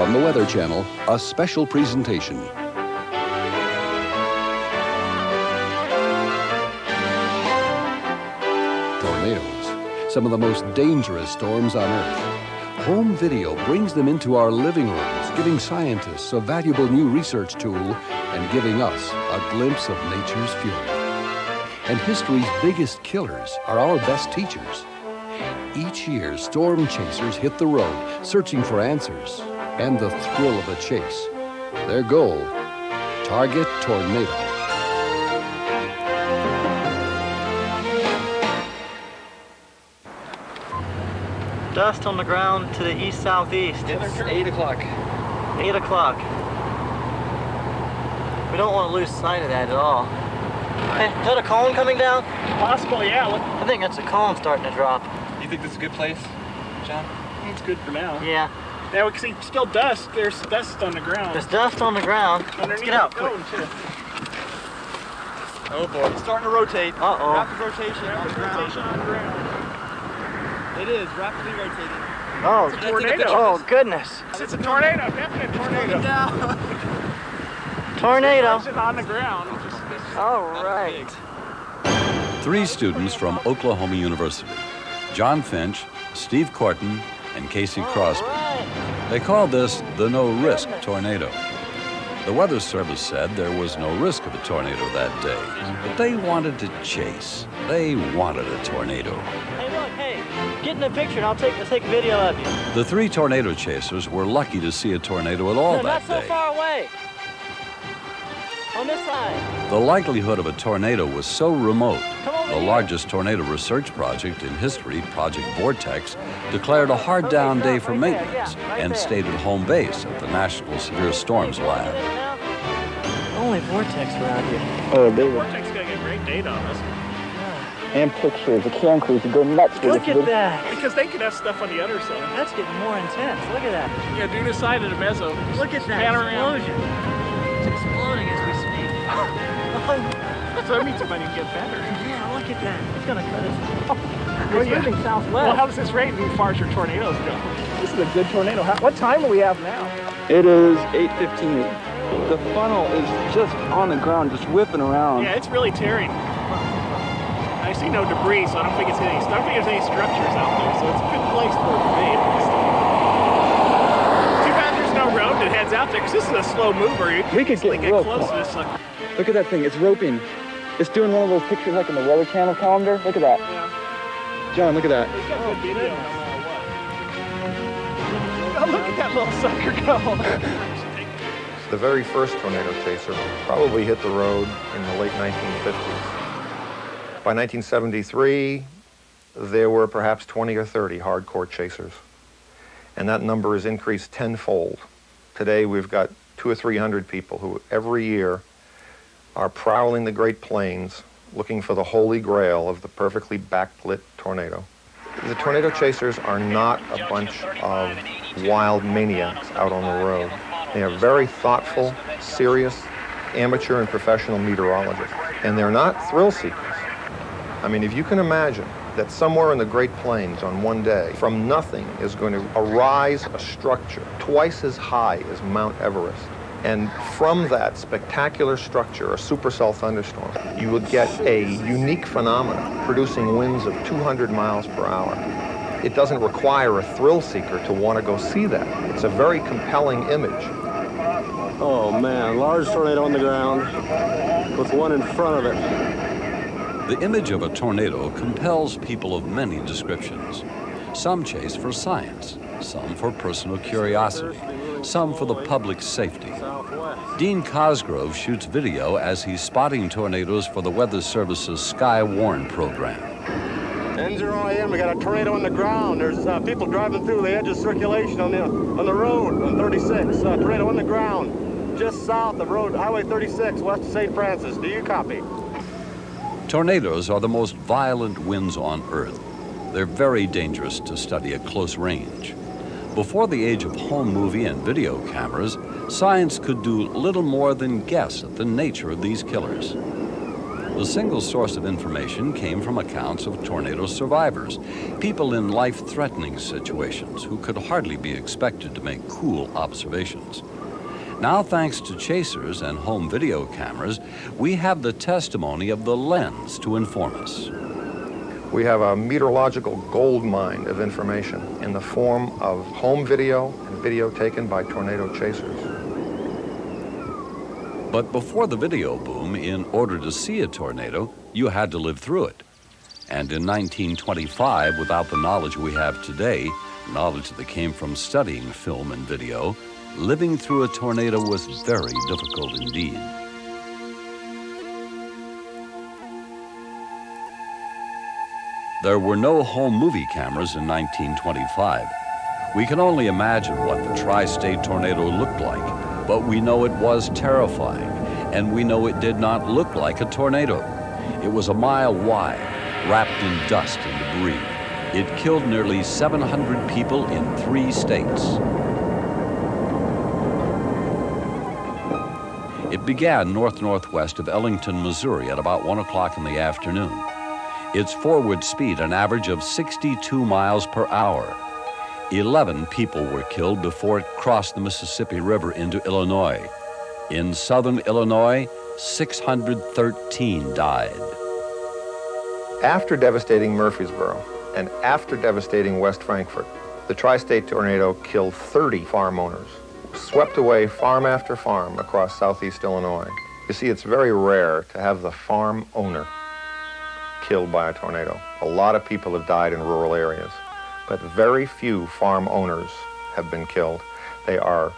From the Weather Channel, a special presentation. Tornadoes, some of the most dangerous storms on Earth. Home video brings them into our living rooms, giving scientists a valuable new research tool and giving us a glimpse of nature's fury. And history's biggest killers are our best teachers. Each year, storm chasers hit the road, searching for answers and the thrill of the chase. Their goal, target tornado. Dust on the ground to the east-southeast. It's 8 o'clock. 8 o'clock. We don't want to lose sight of that at all. Hey, is that a cone coming down? Possible, yeah. I think that's a cone starting to drop. You think this is a good place, John? It's good for now. Yeah. Now we can see still dust. There's dust on the ground. There's dust on the ground. Let's get out quick. Oh boy, it's starting to rotate. Uh-oh. Rapid rotation on the ground. It is rapidly rotating. Oh, it's a tornado. Oh, goodness. It's a tornado, definite tornado. Tornado. It's on the ground. All right. 3 students from Oklahoma University, John Finch, Steve Korten, and Casey Crosby. They called this the no-risk tornado. The Weather Service said there was no risk of a tornado that day, but they wanted to chase. They wanted a tornado. Hey, look, hey, get in the picture and I'll take a video of you. The 3 tornado chasers were lucky to see a tornado at all No, that day. not so far away. On this side. The likelihood of a tornado was so remote, the here. largest tornado research project in history, Project Vortex, declared a hard-down day for maintenance and stayed at home base at the National Severe Storms Lab. Only Vortex around here. Oh, baby. Vortex is going to get great data on this. And pictures. The cam crews would go nuts with Look at that. Because they could have stuff on the other side. That's getting more intense. Look at that. Yeah, do the side of the mezzo. Look at that Pan around. explosion. It's exploding as we speak. So that means it might even get better. Yeah, look at that. It's going to cut us. Well, It's moving southwest. Well, how does this rate and far as your tornadoes go? This is a good tornado. What time do we have now? It is 8:15. The funnel is just on the ground, just whipping around. Yeah, it's really tearing. I see no debris, so I don't think it's hitting. I don't think there's any structures out there, so it's a good place for it to be. Too bad there's no road that heads out there, because this is a slow mover. You We could can get real close to close. this sucker. Look at that thing. It's roping. It's doing one of those pictures like in the Weather Channel calendar. Look at that. Yeah. John, look at that. It's got good video no matter what. Oh, look at that little sucker go. The very first tornado chaser probably hit the road in the late 1950s. By 1973, there were perhaps 20 or 30 hardcore chasers. And that number has increased tenfold. Today, we've got 200 or 300 people who every year are prowling the Great Plains looking for the holy grail of the perfectly backlit tornado. The tornado chasers are not a bunch of wild maniacs out on the road. They are very thoughtful, serious, amateur and professional meteorologists. And they're not thrill seekers. I mean, if you can imagine that somewhere in the Great Plains on one day, from nothing is going to arise a structure twice as high as Mount Everest. And from that spectacular structure, a supercell thunderstorm, you would get a unique phenomenon producing winds of 200 miles per hour. It doesn't require a thrill seeker to want to go see that. It's a very compelling image. Oh man, large tornado on the ground with one in front of it. The image of a tornado compels people of many descriptions. Some chase for science, some for personal curiosity, some for the public's safety. Dean Cosgrove shoots video as he's spotting tornadoes for the Weather Service's Sky Warn program. 10:0 a.m. We got a tornado on the ground. There's people driving through the edge of circulation on the road on 36. Tornado on the ground, just south of road Highway 36, west of St. Francis. Do you copy? Tornadoes are the most violent winds on Earth. They're very dangerous to study at close range. Before the age of home movie and video cameras, science could do little more than guess at the nature of these killers. The single source of information came from accounts of tornado survivors, people in life-threatening situations who could hardly be expected to make cool observations. Now, thanks to chasers and home video cameras, we have the testimony of the lens to inform us. We have a meteorological gold mine of information in the form of home video and video taken by tornado chasers. But before the video boom, in order to see a tornado, you had to live through it. And in 1925, without the knowledge we have today, knowledge that came from studying film and video, living through a tornado was very difficult indeed. There were no home movie cameras in 1925. We can only imagine what the tri-state tornado looked like, but we know it was terrifying, and we know it did not look like a tornado. It was a mile wide, wrapped in dust and debris. It killed nearly 700 people in 3 states. It began north-northwest of Ellington, Missouri at about 1 o'clock in the afternoon. Its forward speed an average of 62 miles per hour. 11 people were killed before it crossed the Mississippi River into Illinois. In southern Illinois, 613 died. After devastating Murfreesboro and after devastating West Frankfort, the tri-state tornado killed 30 farm owners, swept away farm after farm across southeast Illinois. You see, it's very rare to have the farm owner killed by a tornado. A lot of people have died in rural areas, but very few farm owners have been killed. They are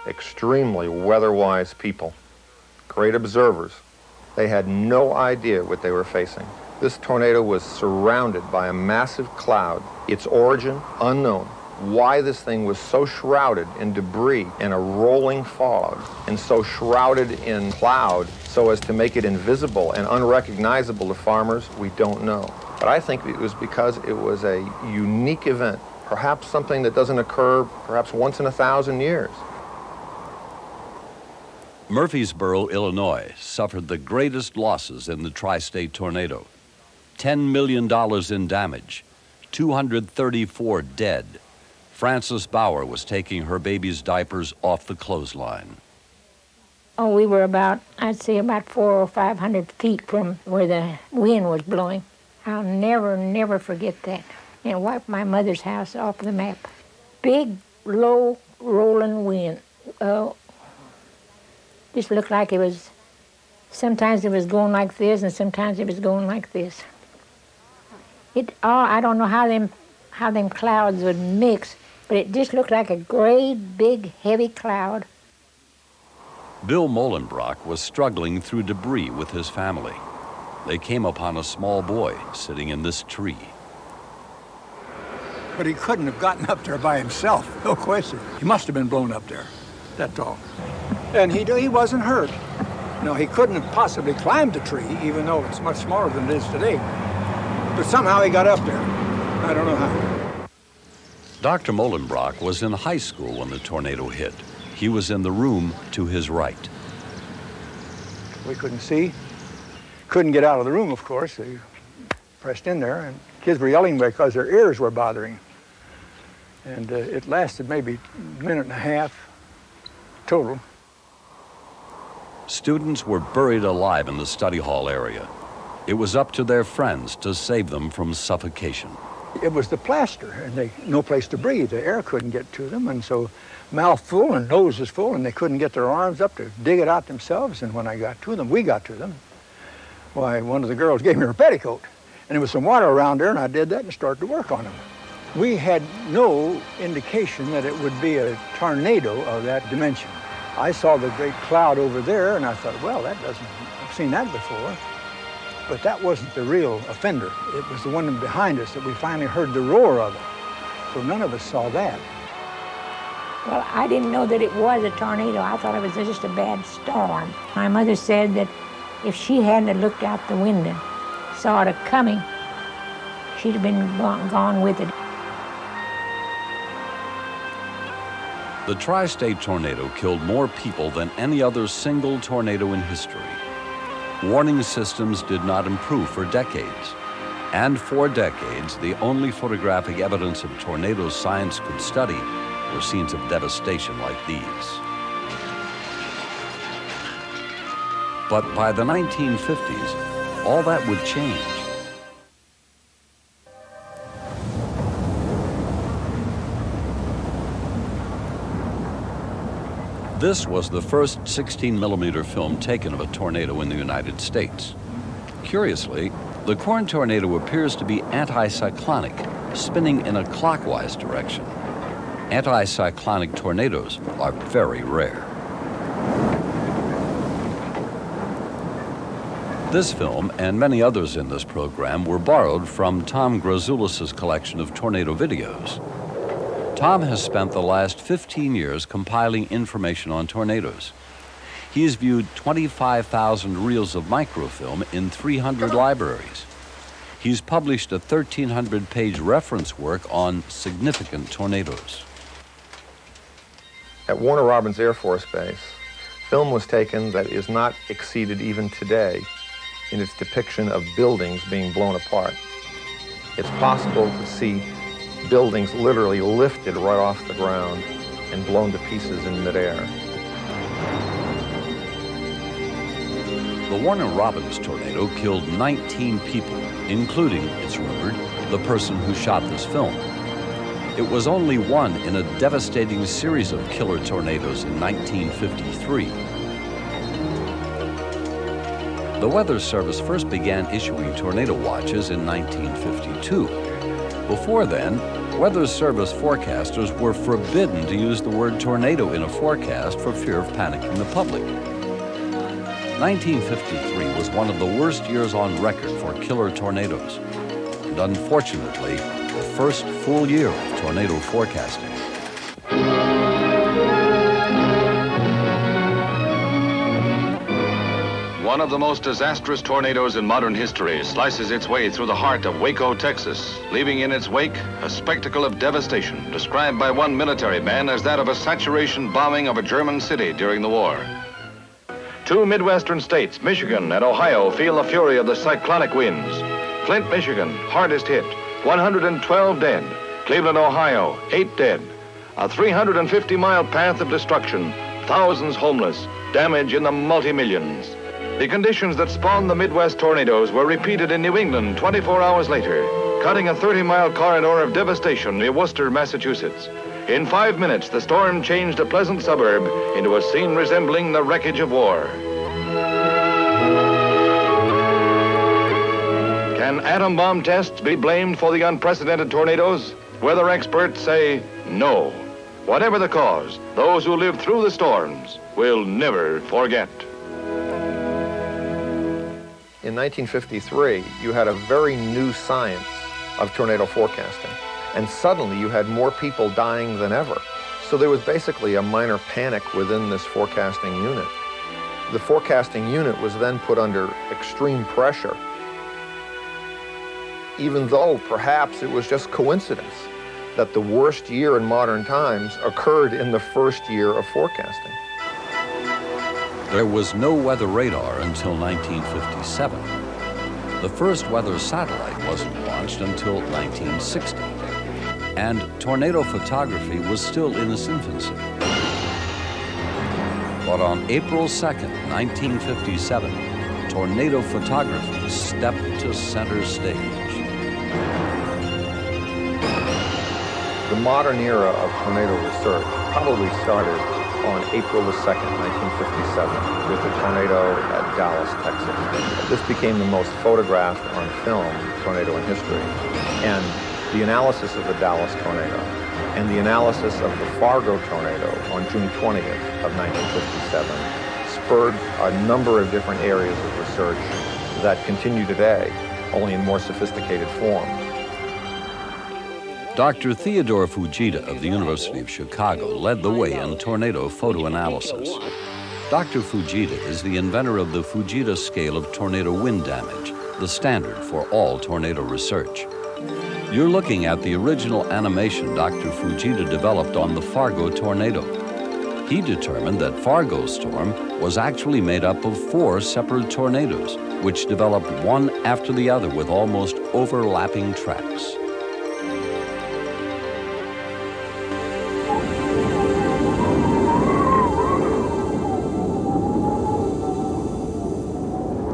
extremely weather-wise people, great observers. They had no idea what they were facing. This tornado was surrounded by a massive cloud, its origin unknown. Why this thing was so shrouded in debris and a rolling fog and so shrouded in cloud so as to make it invisible and unrecognizable to farmers, we don't know. But I think it was because it was a unique event, perhaps something that doesn't occur perhaps once in 1,000 years. Murfreesboro, Illinois, suffered the greatest losses in the tri-state tornado. $10 million in damage, 234 dead. Frances Bauer was taking her baby's diapers off the clothesline. Oh, we were about, I'd say about 400 or 500 feet from where the wind was blowing. I'll never, never forget that. And wiped my mother's house off the map. Big, low, rolling wind. Just looked like it was, sometimes it was going like this and sometimes it was going like this. I don't know how them clouds would mix, but it just looked like a great, big, heavy cloud. Bill Molenbrock was struggling through debris with his family. They came upon a small boy sitting in this tree. But he couldn't have gotten up there by himself, no question. He must have been blown up there, that's all. And he wasn't hurt. No, he couldn't have possibly climbed the tree, even though it's much smaller than it is today. But somehow he got up there. I don't know how. Dr. Molenbrock was in high school when the tornado hit. He was in the room to his right. We couldn't see. Couldn't get out of the room, of course. They pressed in there, and kids were yelling because their ears were bothering. And it lasted maybe a minute and a half total. Students were buried alive in the study hall area. It was up to their friends to save them from suffocation. It was the plaster, and no place to breathe. The air couldn't get to them, and so mouth full and nose was full, and they couldn't get their arms up to dig it out themselves. And when I got to them, we got to them, why, one of the girls gave me her petticoat, and there was some water around there, and I did that and started to work on them. We had no indication that it would be a tornado of that dimension. I saw the great cloud over there, and I thought, well, I've seen that before. But that wasn't the real offender. It was the one behind us that we finally heard the roar of it. So none of us saw that. Well, I didn't know that it was a tornado. I thought it was just a bad storm. My mother said that if she hadn't looked out the window, saw it coming, she'd have been gone with it. The tri-state tornado killed more people than any other single tornado in history. warning systems did not improve for decades. And for decades, the only photographic evidence of tornadoes science could study were scenes of devastation like these. But by the 1950s, all that would change. This was the first 16mm film taken of a tornado in the United States. Curiously, the Corn tornado appears to be anticyclonic, spinning in a clockwise direction. Anticyclonic tornadoes are very rare. This film and many others in this program were borrowed from Tom Grazoulis' collection of tornado videos. Tom has spent the last 15 years compiling information on tornadoes. He's viewed 25,000 reels of microfilm in 300 libraries. He's published a 1,300-page reference work on significant tornadoes. At Warner Robins Air Force Base, film was taken that is not exceeded even today in its depiction of buildings being blown apart. It's possible to see buildings literally lifted right off the ground and blown to pieces in midair. The Warner Robins tornado killed 19 people, including, it's rumored, the person who shot this film. It was only one in a devastating series of killer tornadoes in 1953. The Weather Service first began issuing tornado watches in 1952. Before then, Weather Service forecasters were forbidden to use the word tornado in a forecast for fear of panicking the public. 1953 was one of the worst years on record for killer tornadoes, and unfortunately, the first full year of tornado forecasting. One of the most disastrous tornadoes in modern history slices its way through the heart of Waco, Texas, leaving in its wake a spectacle of devastation described by one military man as that of a saturation bombing of a German city during the war. Two Midwestern states, Michigan and Ohio, feel the fury of the cyclonic winds. Flint, Michigan, hardest hit, 112 dead. Cleveland, Ohio, 8 dead. A 350-mile path of destruction, thousands homeless, damage in the multi-millions. The conditions that spawned the Midwest tornadoes were repeated in New England 24 hours later, cutting a 30-mile corridor of devastation near Worcester, Massachusetts. In 5 minutes, the storm changed a pleasant suburb into a scene resembling the wreckage of war. Can atom bomb tests be blamed for the unprecedented tornadoes? Weather experts say no. Whatever the cause, those who lived through the storms will never forget. In 1953, you had a very new science of tornado forecasting, and suddenly you had more people dying than ever. So there was basically a minor panic within this forecasting unit. The forecasting unit was then put under extreme pressure, even though perhaps it was just coincidence that the worst year in modern times occurred in the first year of forecasting. There was no weather radar until 1957. The first weather satellite wasn't launched until 1960. And tornado photography was still in its infancy. But on April 2nd, 1957, tornado photography stepped to center stage. The modern era of tornado research probably started on April the 2nd, 1957, with the tornado at Dallas, Texas. This became the most photographed on film tornado in history. And the analysis of the Dallas tornado and the analysis of the Fargo tornado on June 20th of 1957 spurred a number of different areas of research that continue today, only in more sophisticated form. Dr. Theodore Fujita of the University of Chicago led the way in tornado photo analysis. Dr. Fujita is the inventor of the Fujita scale of tornado wind damage, the standard for all tornado research. You're looking at the original animation Dr. Fujita developed on the Fargo tornado. He determined that Fargo storm was actually made up of 4 separate tornadoes, which developed one after the other with almost overlapping tracks.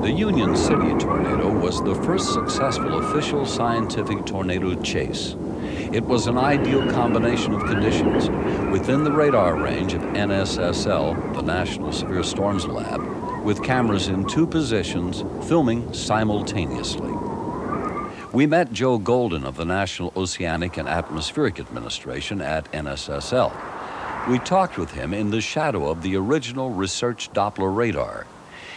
The Union City tornado was the first successful official scientific tornado chase. It was an ideal combination of conditions within the radar range of NSSL, the National Severe Storms Lab, with cameras in 2 positions filming simultaneously. We met Joe Golden of the National Oceanic and Atmospheric Administration at NSSL. We talked with him in the shadow of the original research Doppler radar.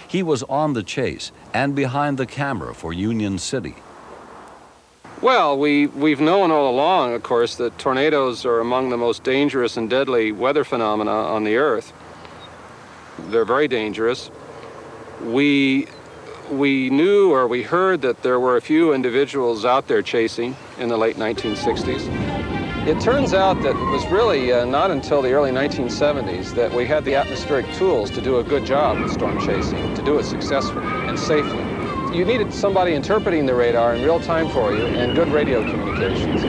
He was on the chase and behind the camera for Union City. Well, we've known all along, of course, that tornadoes are among the most dangerous and deadly weather phenomena on the Earth. They're very dangerous. We knew, or we heard, that there were a few individuals out there chasing in the late 1960s. It turns out that it was really not until the early 1970s that we had the atmospheric tools to do a good job with storm chasing, to do it successfully and safely. You needed somebody interpreting the radar in real time for you and good radio communications.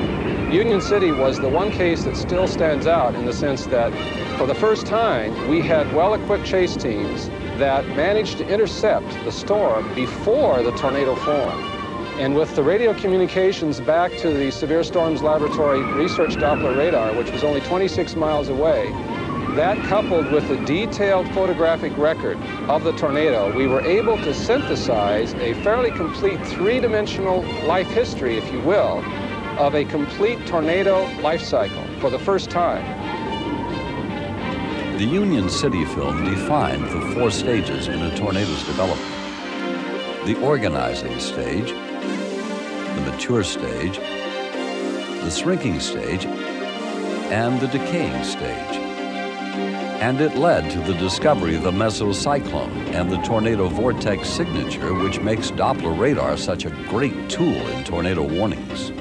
Union City was the one case that still stands out in the sense that for the first time we had well-equipped chase teams that managed to intercept the storm before the tornado formed. And with the radio communications back to the Severe Storms Laboratory Research Doppler radar, which was only 26 miles away, that coupled with the detailed photographic record of the tornado, we were able to synthesize a fairly complete 3-dimensional life history, if you will, of a complete tornado life cycle for the first time. The Union City film defined the 4 stages in a tornado's development. The organizing stage, the mature stage, the shrinking stage, and the decaying stage. And it led to the discovery of the mesocyclone and the tornado vortex signature, which makes Doppler radar such a great tool in tornado warnings.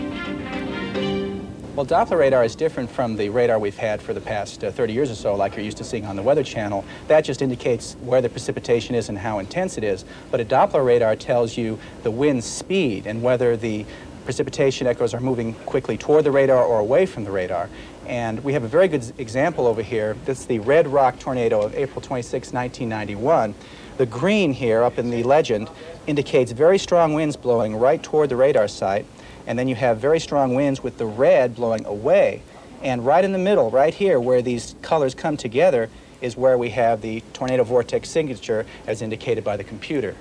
Well, Doppler radar is different from the radar we've had for the past 30 years or so, like you're used to seeing on the Weather Channel. That just indicates where the precipitation is and how intense it is. But a Doppler radar tells you the wind speed and whether the precipitation echoes are moving quickly toward the radar or away from the radar. And we have a very good example over here. This is the Red Rock tornado of April 26, 1991. The green here up in the legend indicates very strong winds blowing right toward the radar site. And then you have very strong winds with the red blowing away. And right in the middle, right here, where these colors come together, is where we have the tornado vortex signature as indicated by the computer.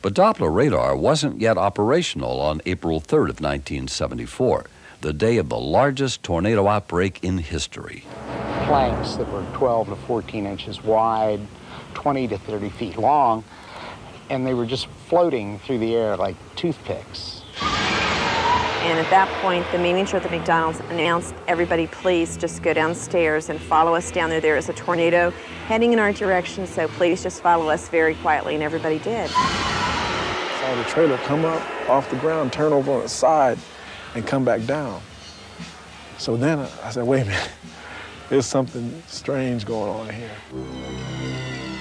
But Doppler radar wasn't yet operational on April 3rd of 1974, the day of the largest tornado outbreak in history. Planks that were 12 to 14 inches wide, 20 to 30 feet long, and they were just floating through the air like toothpicks. And at that point, the manager at the McDonald's announced, everybody please just go downstairs and follow us down there. There is a tornado heading in our direction, so please just follow us very quietly, and everybody did. Saw the trailer come up off the ground, turn over on its side, and come back down. So then I said, wait a minute, there's something strange going on here.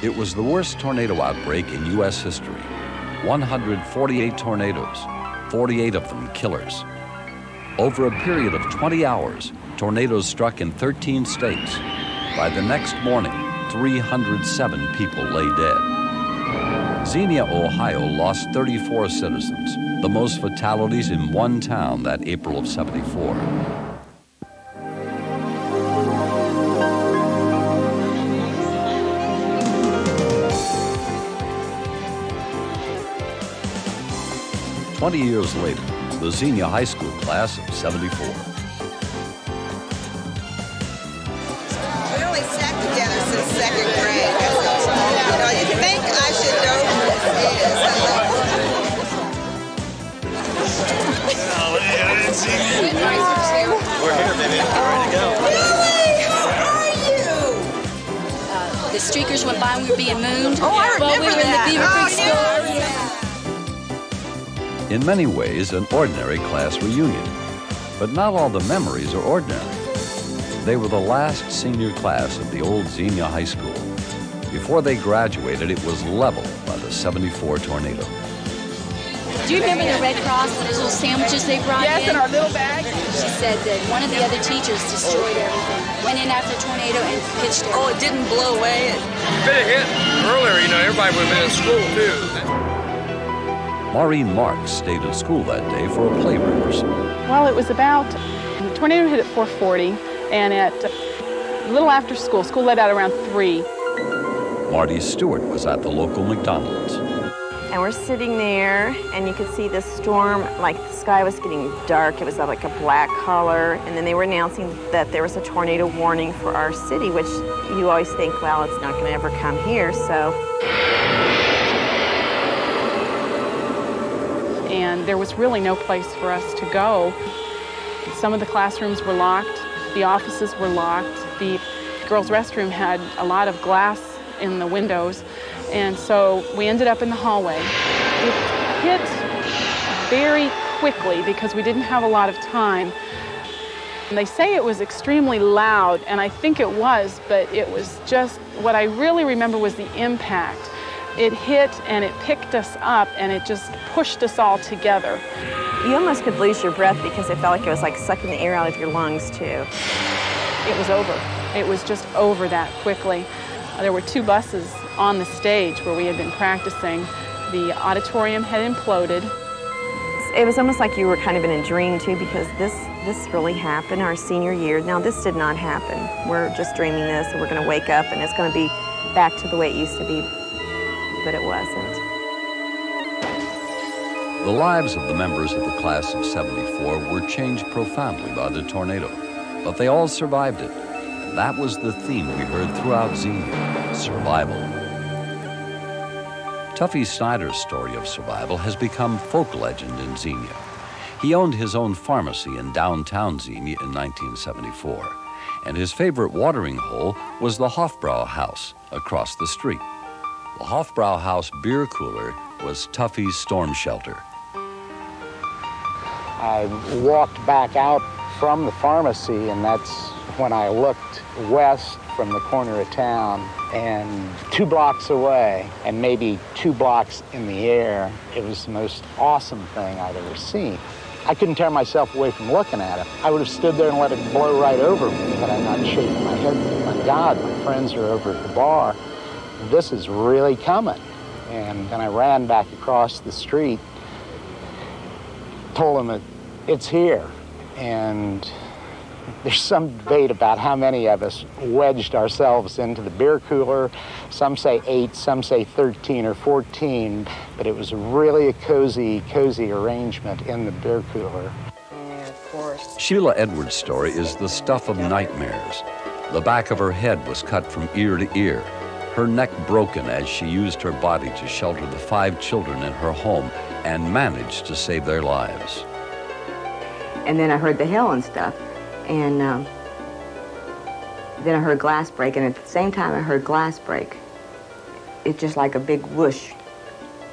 It was the worst tornado outbreak in U.S. history. 148 tornadoes, 48 of them killers. Over a period of 20 hours, tornadoes struck in 13 states. By the next morning, 307 people lay dead. Xenia, Ohio lost 34 citizens, the most fatalities in one town that April of '74. "20 years later, the Xenia High School class of '74. We only sat together since second grade. You know, you think I should know who this is. We're here, baby. We're ready to go. Really? How are you? The streakers went by and we were being mooned I while we were in the Beaver Creek store. In many ways, an ordinary class reunion. But not all the memories are ordinary. They were the last senior class of the old Xenia High School. Before they graduated, it was leveled by the '74 tornado. Do you remember the Red Cross, those little sandwiches they brought in? Yes, in our little bag. She said that one of the other teachers destroyed everything. Went in after a tornado and pitched everything. Oh, it didn't blow away? If it had hit earlier, you know, everybody would have been in school, too. Maureen Marks stayed at school that day for a play rehearsal. Well, it was about, the tornado hit at 4:40, and at a little after school let out around 3. Marty Stewart was at the local McDonald's. And we're sitting there, and you could see the storm, like the sky was getting dark. It was like a black color, and then they were announcing that there was a tornado warning for our city, which you always think, well, it's not going to ever come here, so. And there was really no place for us to go. Some of the classrooms were locked, the offices were locked, the girls' restroom had a lot of glass in the windows, and so we ended up in the hallway. It hit very quickly because we didn't have a lot of time. And they say it was extremely loud, and I think it was, but it was just, what I really remember was the impact. It hit and it picked us up and it just pushed us all together. You almost could lose your breath because it felt like it was like sucking the air out of your lungs too. It was over. It was just over that quickly. There were 2 buses on the stage where we had been practicing. The auditorium had imploded. It was almost like you were kind of in a dream too, because this really happened our senior year. Now this did not happen. We're just dreaming this, and we're going to wake up and it's going to be back to the way it used to be, but it wasn't. The lives of the members of the class of '74 were changed profoundly by the tornado, but they all survived it. That was the theme we heard throughout Xenia, survival. Tuffy Snyder's story of survival has become folk legend in Xenia. He owned his own pharmacy in downtown Xenia in 1974, and his favorite watering hole was the Hofbrau House across the street. The Hofbrau House beer cooler was Tuffy's storm shelter. I walked back out from the pharmacy, and that's when I looked west from the corner of town, and 2 blocks away, and maybe 2 blocks in the air, it was the most awesome thing I'd ever seen. I couldn't tear myself away from looking at it. I would have stood there and let it blow right over me had I not shaken my head. My God, my friends are over at the bar. This is really coming. And then I ran back across the street, told them that it's here. And there's some debate about how many of us wedged ourselves into the beer cooler. Some say 8, some say 13 or 14, but it was really a cozy arrangement in the beer cooler. Yeah, of course. Sheila Edwards' story is the stuff of nightmares. The back of her head was cut from ear to ear, her neck broken as she used her body to shelter the 5 children in her home and managed to save their lives. And then I heard the hail and stuff. And then I heard glass break, and at the same time I heard glass break. It's just like a big whoosh.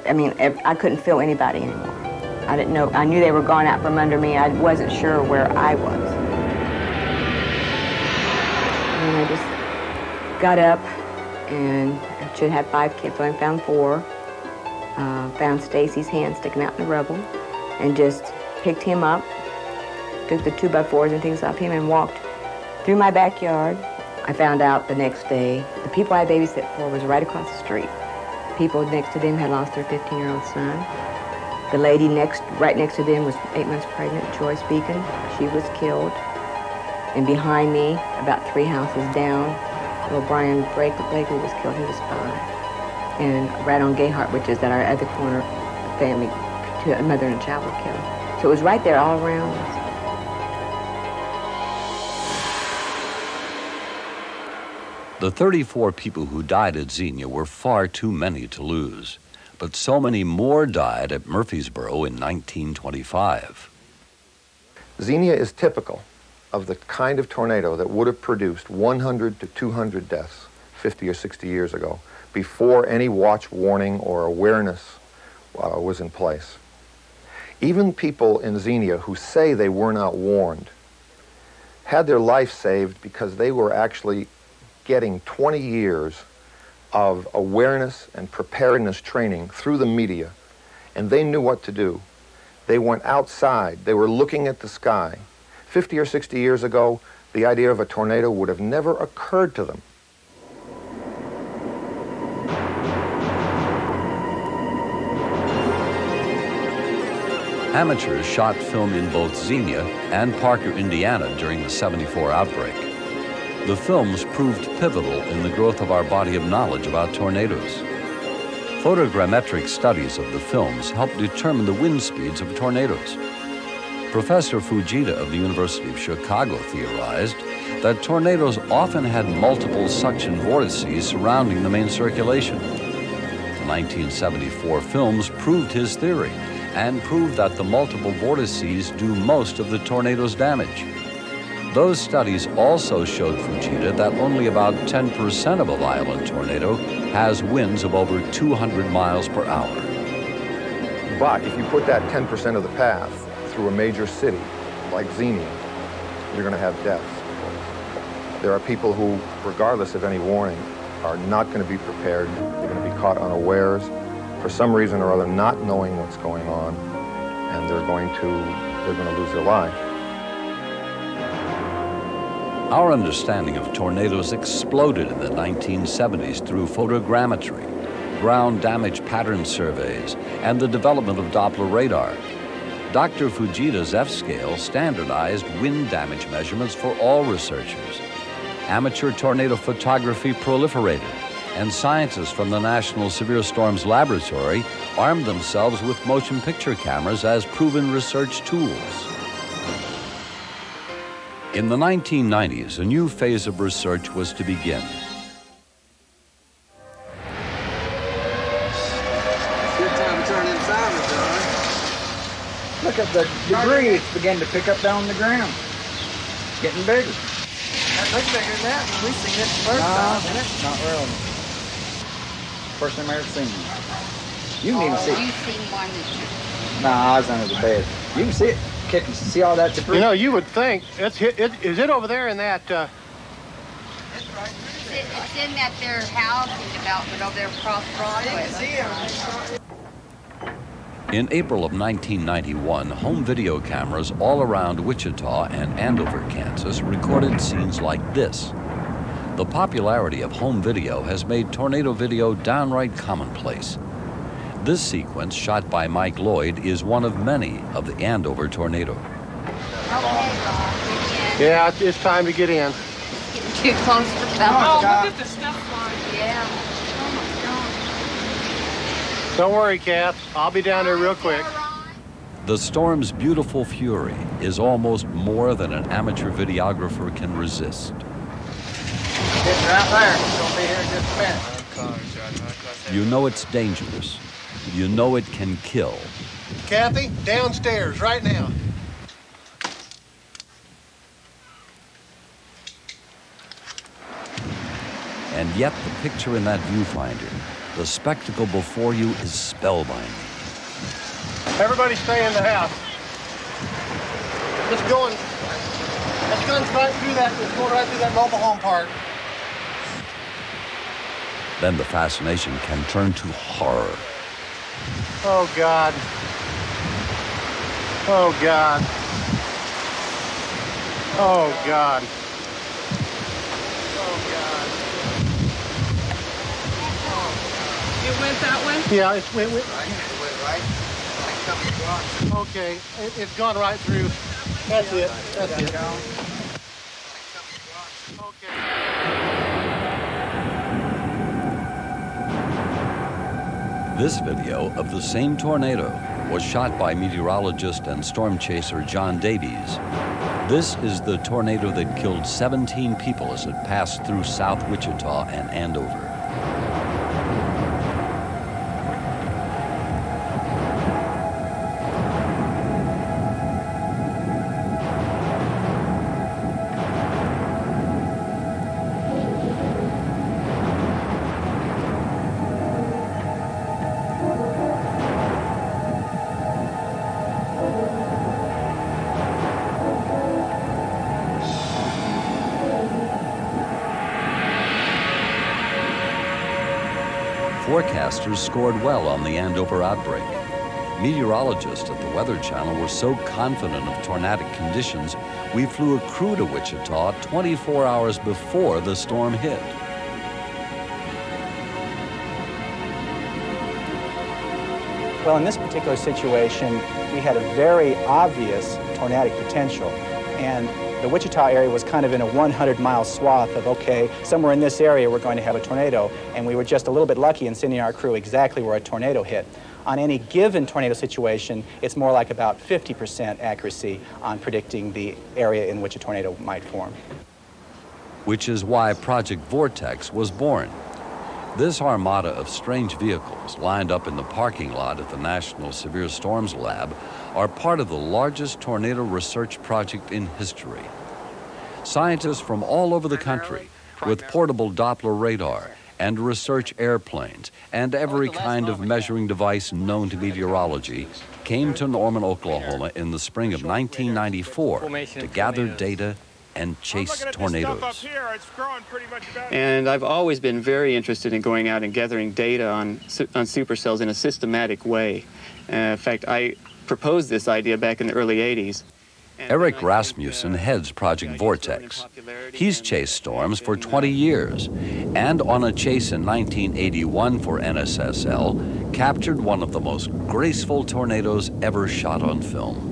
I mean, I couldn't feel anybody anymore. I didn't know. I knew they were gone out from under me. I wasn't sure where I was. And I just got up, and I should have 5 kids, so I found 4. Found Stacy's hand sticking out in the rubble, and just picked him up. Took the 2x4s and things off him and walked through my backyard. I found out the next day the people I babysat for was right across the street. People next to them had lost their 15-year-old son. The lady right next to them was 8 months pregnant, Joyce Beacon. She was killed. And behind me, about 3 houses down, little Brian Blakely was killed. He was 5. And right on Gayhart, which is at our other corner, family, a mother and a child were killed. So it was right there all around us. The 34 people who died at Xenia were far too many to lose, but so many more died at Murfreesboro in 1925. Xenia is typical of the kind of tornado that would have produced 100 to 200 deaths 50 or 60 years ago, before any watch warning or awareness was in place. Even people in Xenia who say they were not warned had their life saved because they were actually getting 20 years of awareness and preparedness training through the media, and they knew what to do. They went outside. They were looking at the sky. 50 or 60 years ago, the idea of a tornado would have never occurred to them. Amateurs shot film in both Xenia and Parker, Indiana during the '74 outbreak. The films proved pivotal in the growth of our body of knowledge about tornadoes. Photogrammetric studies of the films helped determine the wind speeds of tornadoes. Professor Fujita of the University of Chicago theorized that tornadoes often had multiple suction vortices surrounding the main circulation. The 1974 films proved his theory and proved that the multiple vortices do most of the tornado's damage. Those studies also showed Fujita that only about 10% of a violent tornado has winds of over 200 miles per hour. But if you put that 10% of the path through a major city like Xenia, you're going to have deaths. There are people who, regardless of any warning, are not going to be prepared. They're going to be caught unawares, for some reason or other not knowing what's going on, and they're going to lose their life. Our understanding of tornadoes exploded in the 1970s through photogrammetry, ground damage pattern surveys, and the development of Doppler radar. Dr. Fujita's F-scale standardized wind damage measurements for all researchers. Amateur tornado photography proliferated, and scientists from the National Severe Storms Laboratory armed themselves with motion picture cameras as proven research tools. In the 1990s, a new phase of research was to begin. Good time to turn in timers, John. Look at the debris it's beginning to pick up down the ground. Getting bigger. That looks bigger than that when we seen it the first time, didn't it? Not really. First time I ever seen one. You can even see it. You've seen one that Nah, I was under the bed. You can see it. Can you see all that debris? You know, you would think, is it over there in that, It's in that there housing development over there across Broadway. In April of 1991, home video cameras all around Wichita and Andover, Kansas, recorded scenes like this. The popularity of home video has made tornado video downright commonplace. This sequence, shot by Mike Lloyd, is one of many of the Andover tornado. Yeah, it's time to get in. Too close for comfort. Oh, look at the stuff flying. Yeah. Don't worry, Kath. I'll be down there real quick. The storm's beautiful fury is almost more than an amateur videographer can resist. It's right there. It's going to be here in just a minute. You know it's dangerous. You know it can kill. Kathy, downstairs right now. And yet the picture in that viewfinder, the spectacle before you, is spellbinding. Everybody stay in the house. Let's go right through that. Let's go right through that mobile home park. Then the fascination can turn to horror. Oh, God. Oh, God. Oh, God. Oh, God. It went that way? Yeah, it went right. Okay, it's gone right through. That's it. That's it. This video of the same tornado was shot by meteorologist and storm chaser John Davies. This is the tornado that killed 17 people as it passed through South Wichita and Andover. forecasters scored well on the Andover outbreak. Meteorologists at the Weather Channel were so confident of tornadic conditions, we flew a crew to Wichita 24 hours before the storm hit. Well, in this particular situation, we had a very obvious tornadic potential, and the Wichita area was kind of in a 100-mile swath of, okay, somewhere in this area we're going to have a tornado, and we were just a little bit lucky in sending our crew exactly where a tornado hit. On any given tornado situation, it's more like about 50% accuracy on predicting the area in which a tornado might form. Which is why Project Vortex was born. This armada of strange vehicles lined up in the parking lot at the National Severe Storms Lab are part of the largest tornado research project in history. Scientists from all over the country with portable Doppler radar and research airplanes and every kind of measuring device known to meteorology came to Norman, Oklahoma in the spring of 1994 to gather data and chase tornadoes. And I've always been very interested in going out and gathering data on supercells in a systematic way. In fact, I proposed this idea back in the early 80s. Eric Rasmussen heads Project Vortex. He's chased storms for 20 years, and on a chase in 1981 for NSSL, captured one of the most graceful tornadoes ever shot on film.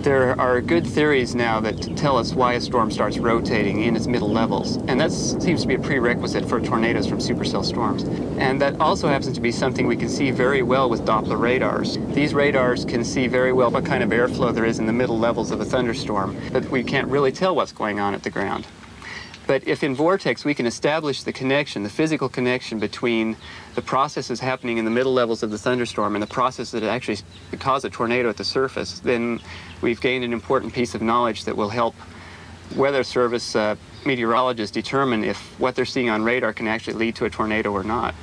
There are good theories now that tell us why a storm starts rotating in its middle levels, and that seems to be a prerequisite for tornadoes from supercell storms. And that also happens to be something we can see very well with Doppler radars. These radars can see very well what kind of airflow there is in the middle levels of a thunderstorm, but we can't really tell what's going on at the ground. But if in Vortex we can establish the connection, the physical connection between the processes happening in the middle levels of the thunderstorm and the processes that actually cause a tornado at the surface, then we've gained an important piece of knowledge that will help Weather Service meteorologists determine if what they're seeing on radar can actually lead to a tornado or not.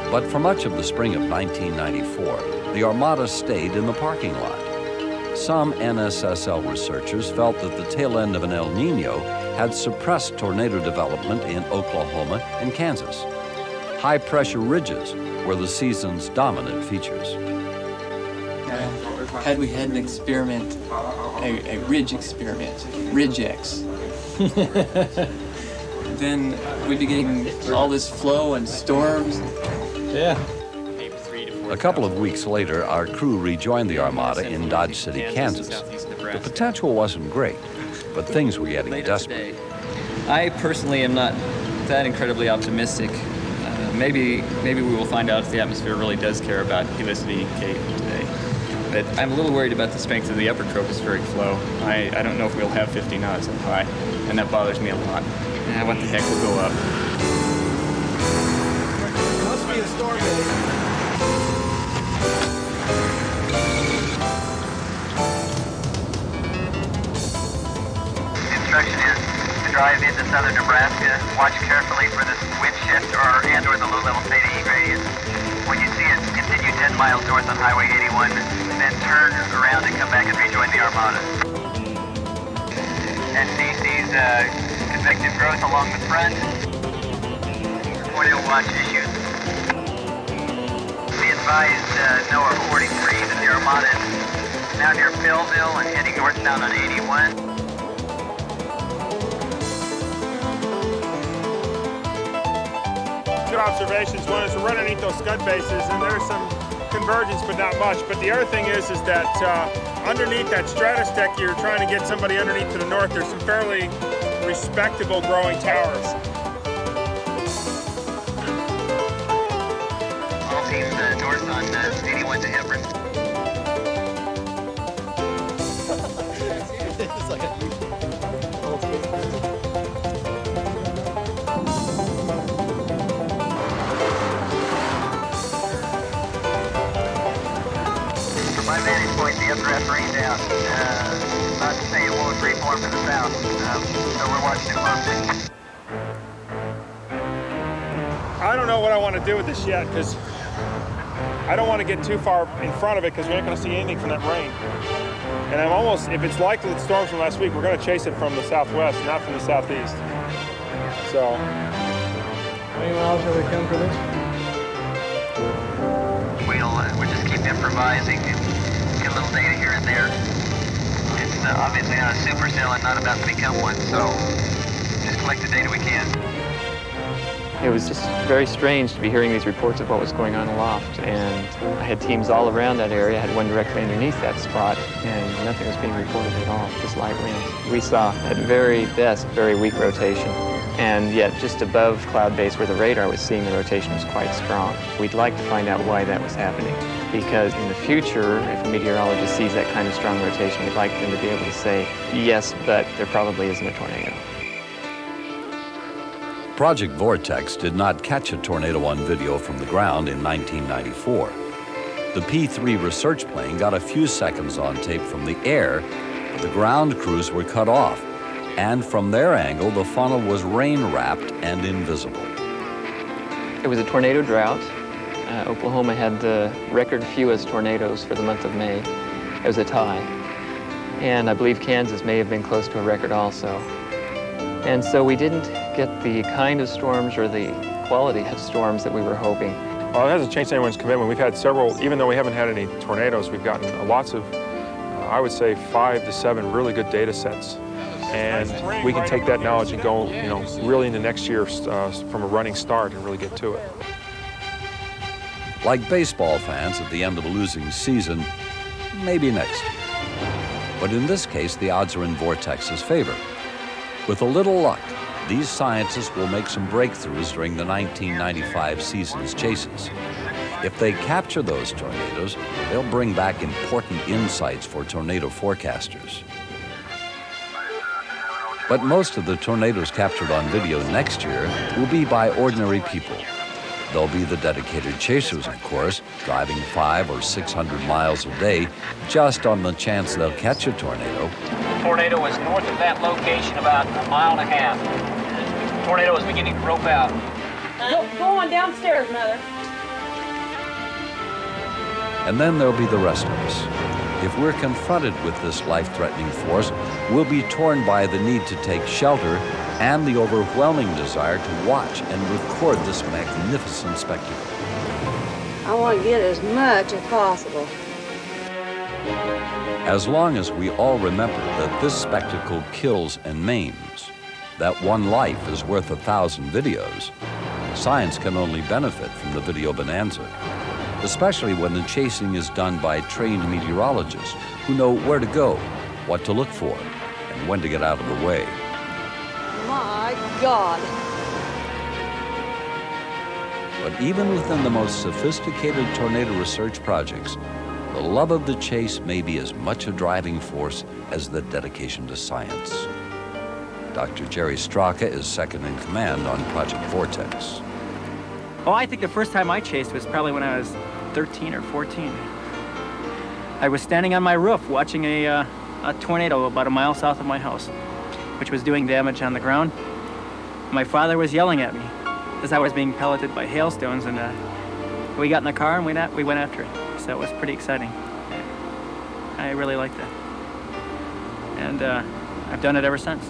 But for much of the spring of 1994, the Armada stayed in the parking lot. Some NSSL researchers felt that the tail end of an El Nino had suppressed tornado development in Oklahoma and Kansas. High-pressure ridges were the season's dominant features. Had we had an experiment, a ridge experiment, RidgeX, then we'd be getting all this flow and storms. Yeah. A couple of weeks later, our crew rejoined the Armada in Dodge City, Kansas. The potential wasn't great, but things were getting desperate. I personally am not that incredibly optimistic. Maybe we will find out if the atmosphere really does care about Helicity Cape today. But I'm a little worried about the strength of the upper tropospheric flow. I don't know if we'll have 50 knots up high, and that bothers me a lot. What the heck will go up? Must be a storm day. Instruction is to drive into southern Nebraska. Watch carefully for this wind shift or the low-level theta E gradient. When you see it, continue 10 miles north on Highway 81, then turn around and come back and rejoin the Armada. SDC's convective growth along the front. Tornado watch issued. Be advised, NOAA 43 that the Armada is now near Belleville and heading northbound on 81. Good observations. One is we're underneath those scud bases, and there's some convergence, but not much. But the other thing is that underneath that stratus deck, you're trying to get somebody underneath to the north. There's some fairly respectable growing towers. All teams north on 81 to Hebron. It's like a my vantage point, the updraft rained out. Not to say it won't reform to the south, so we're watching it closely. I don't know what I want to do with this yet, because I don't want to get too far in front of it, because we're not going to see anything from that rain. And I'm almost, if it's like the storms from last week, we're going to chase it from the southwest, not from the southeast. So, how many miles have we come for this? We'll just keep improvising and get a little data here and there. It's obviously not a supercell and not about to become one, so just collect the data we can. It was just very strange to be hearing these reports of what was going on aloft, and I had teams all around that area. I had one directly underneath that spot, and nothing was being reported at all, just light winds. We saw, at very best, very weak rotation, and yet just above cloud base where the radar was seeing, the rotation was quite strong. We'd like to find out why that was happening, because in the future, if a meteorologist sees that kind of strong rotation, we'd like them to be able to say, yes, but there probably isn't a tornado. Project Vortex did not catch a tornado on video from the ground in 1994. The P-3 research plane got a few seconds on tape from the air, but the ground crews were cut off, and from their angle, the funnel was rain-wrapped and invisible. It was a tornado drought. Oklahoma had the record fewest tornadoes for the month of May. It was a tie. And I believe Kansas may have been close to a record also. And so we didn't get the kind of storms or the quality of storms that we were hoping. Well, it hasn't changed anyone's commitment. We've had several, even though we haven't had any tornadoes, we've gotten lots of, I would say 5 to 7 really good data sets. And we can take that knowledge and go, really into next year from a running start and really get to it. Like baseball fans at the end of a losing season, maybe next year. But in this case, the odds are in Vortex's favor. With a little luck, these scientists will make some breakthroughs during the 1995 season's chases. If they capture those tornadoes, they'll bring back important insights for tornado forecasters. But most of the tornadoes captured on video next year will be by ordinary people. They'll be the dedicated chasers, of course, driving 500 or 600 miles a day just on the chance they'll catch a tornado. The tornado was north of that location about 1.5 miles. The tornado was beginning to rope out. Go on downstairs, Mother. And then there'll be the rest of us. If we're confronted with this life-threatening force, we'll be torn by the need to take shelter and the overwhelming desire to watch and record this magnificent spectacle. I want to get as much as possible. As long as we all remember that this spectacle kills and maims, that one life is worth 1,000 videos, science can only benefit from the video bonanza, especially when the chasing is done by trained meteorologists who know where to go, what to look for, and when to get out of the way. My God. But even within the most sophisticated tornado research projects, the love of the chase may be as much a driving force as the dedication to science. Dr. Jerry Straka is second in command on Project Vortex. Oh, I think the first time I chased was probably when I was 13 or 14. I was standing on my roof watching a tornado about 1 mile south of my house, which was doing damage on the ground. My father was yelling at me as I was being pelleted by hailstones, and we got in the car and we went after it. So it was pretty exciting. I really liked that. And I've done it ever since.